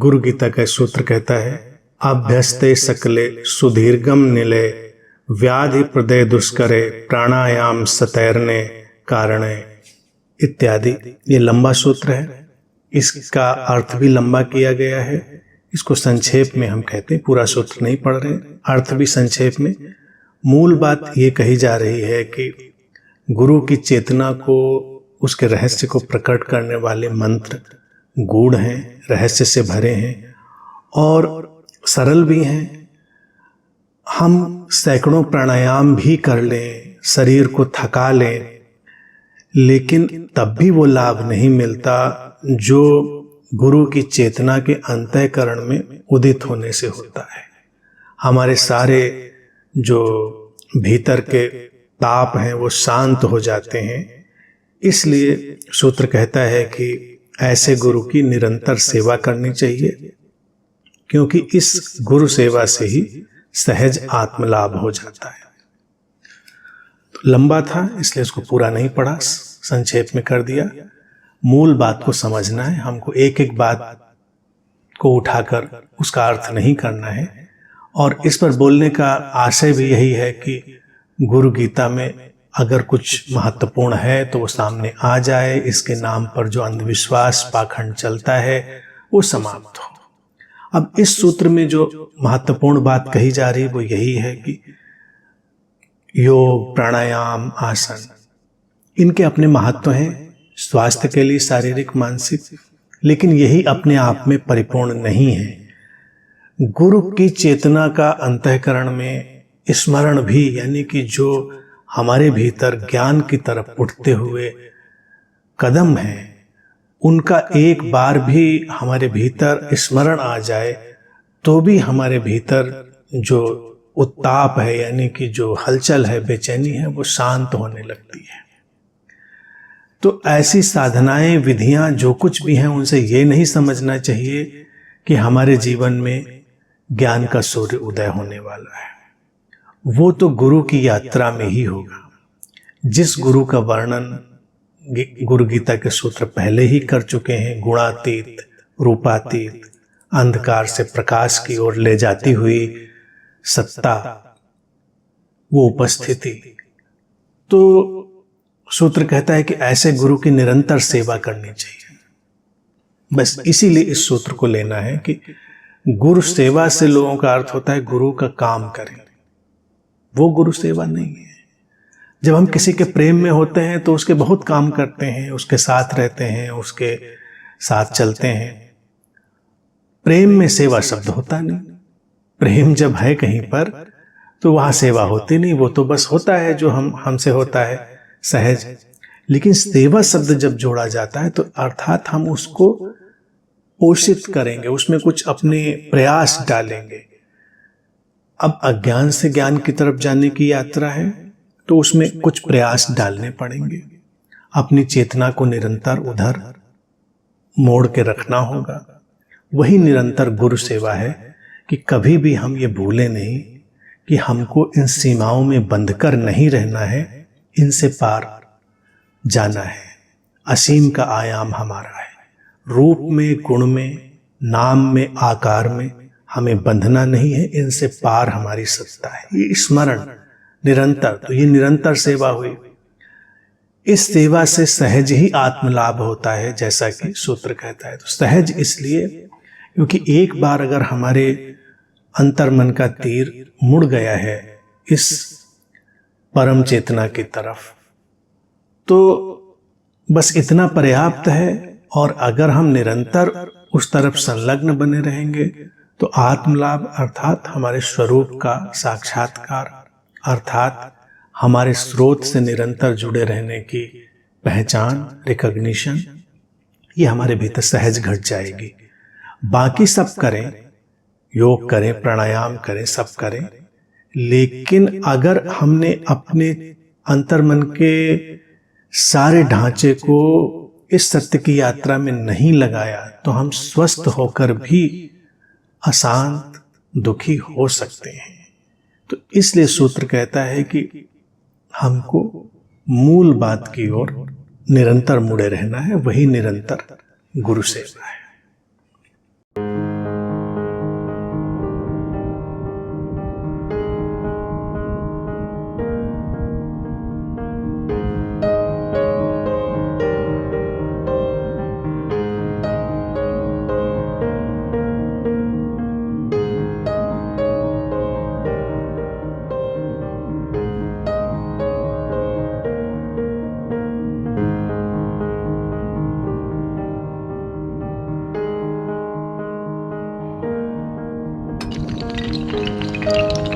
गुरु गीता का सूत्र कहता है, अभ्यस्ते सकले सुदीर्घम निलय व्याधि प्रदय दुष्करे प्राणायाम सतैरने कारणे इत्यादि। ये लंबा सूत्र है, इसका अर्थ भी लंबा किया गया है। इसको संक्षेप में हम कहते हैं, पूरा सूत्र नहीं पढ़ रहे, अर्थ भी संक्षेप में। मूल बात ये कही जा रही है कि गुरु की चेतना को, उसके रहस्य को प्रकट करने वाले मंत्र गूढ़ हैं, रहस्य से भरे हैं और सरल भी हैं। हम सैकड़ों प्राणायाम भी कर लें, शरीर को थका लें, लेकिन तब भी वो लाभ नहीं मिलता जो गुरु की चेतना के अंतःकरण में उदित होने से होता है। हमारे सारे जो भीतर के ताप हैं वो शांत हो जाते हैं। इसलिए सूत्र कहता है कि ऐसे गुरु की निरंतर सेवा करनी चाहिए, क्योंकि इस गुरु सेवा से ही सहज आत्मलाभ हो जाता है। तो लंबा था इसलिए इसको पूरा नहीं पढ़ा, संक्षेप में कर दिया। मूल बात को समझना है, हमको एक एक बात को उठाकर उसका अर्थ नहीं करना है। और इस पर बोलने का आशय भी यही है कि गुरु गीता में अगर कुछ महत्वपूर्ण है तो वो सामने आ जाए, इसके नाम पर जो अंधविश्वास पाखंड चलता है वो समाप्त हो। अब इस सूत्र में जो महत्वपूर्ण बात कही जा रही वो यही है कि योग, प्राणायाम, आसन, इनके अपने महत्व हैं स्वास्थ्य के लिए, शारीरिक मानसिक, लेकिन यही अपने आप में परिपूर्ण नहीं है। गुरु की चेतना का अंतःकरण में स्मरण भी, यानी कि जो हमारे भीतर ज्ञान की तरफ उठते हुए कदम हैं, उनका एक बार भी हमारे भीतर स्मरण आ जाए तो भी हमारे भीतर जो उत्ताप है, यानी कि जो हलचल है, बेचैनी है, वो शांत होने लगती है। तो ऐसी साधनाएं, विधियां जो कुछ भी हैं, उनसे ये नहीं समझना चाहिए कि हमारे जीवन में ज्ञान का सूर्य उदय होने वाला है। वो तो गुरु की यात्रा में ही होगा। जिस गुरु का वर्णन गुरु गीता के सूत्र पहले ही कर चुके हैं, गुणातीत, रूपातीत, अंधकार से प्रकाश की ओर ले जाती हुई सत्ता, वो उपस्थिति, तो सूत्र कहता है कि ऐसे गुरु की निरंतर सेवा करनी चाहिए। बस इसीलिए इस सूत्र को लेना है कि गुरु सेवा से लोगों का अर्थ होता है गुरु का काम करें, वो गुरु सेवा नहीं है। जब हम किसी के प्रेम में होते हैं तो उसके बहुत काम करते हैं, उसके साथ रहते हैं, उसके साथ चलते हैं। प्रेम में सेवा शब्द होता नहीं। प्रेम जब है कहीं पर तो वहां सेवा होती नहीं, वो तो बस होता है जो हमसे होता है सहज। लेकिन सेवा शब्द जब जोड़ा जाता है तो अर्थात हम उसको पोषित करेंगे, उसमें कुछ अपने प्रयास डालेंगे। अब अज्ञान से ज्ञान की तरफ जाने की यात्रा है तो उसमें कुछ प्रयास डालने पड़ेंगे। अपनी चेतना को निरंतर उधर मोड़ के रखना होगा। वही निरंतर गुरु सेवा है कि कभी भी हम ये भूलें नहीं कि हमको इन सीमाओं में बंधकर नहीं रहना है, इनसे पार जाना है। असीम का आयाम हमारा है। रूप में, गुण में, नाम में, आकार में हमें बंधना नहीं है, इनसे पार हमारी सत्ता है। ये स्मरण निरंतर, तो ये निरंतर सेवा हुई। इस सेवा से सहज ही आत्मलाभ होता है, जैसा कि सूत्र कहता है। तो सहज इसलिए क्योंकि एक बार अगर हमारे अंतर्मन का तीर मुड़ गया है इस परम चेतना की तरफ, तो बस इतना पर्याप्त है। और अगर हम निरंतर उस तरफ संलग्न बने रहेंगे तो आत्मलाभ अर्थात हमारे स्वरूप का साक्षात्कार, अर्थात हमारे स्रोत से निरंतर जुड़े रहने की पहचान, रिकॉग्निशन, ये हमारे भीतर सहज घट जाएगी। बाकी सब करें, योग करें, प्राणायाम करें, सब करें, लेकिन अगर हमने अपने अंतर्मन के सारे ढांचे को इस सत्य की यात्रा में नहीं लगाया तो हम स्वस्थ होकर भी अशांत, दुखी हो सकते हैं। तो इसलिए सूत्र कहता है कि हमको मूल बात की ओर निरंतर मुड़े रहना है। वही निरंतर गुरु सेवा है। है।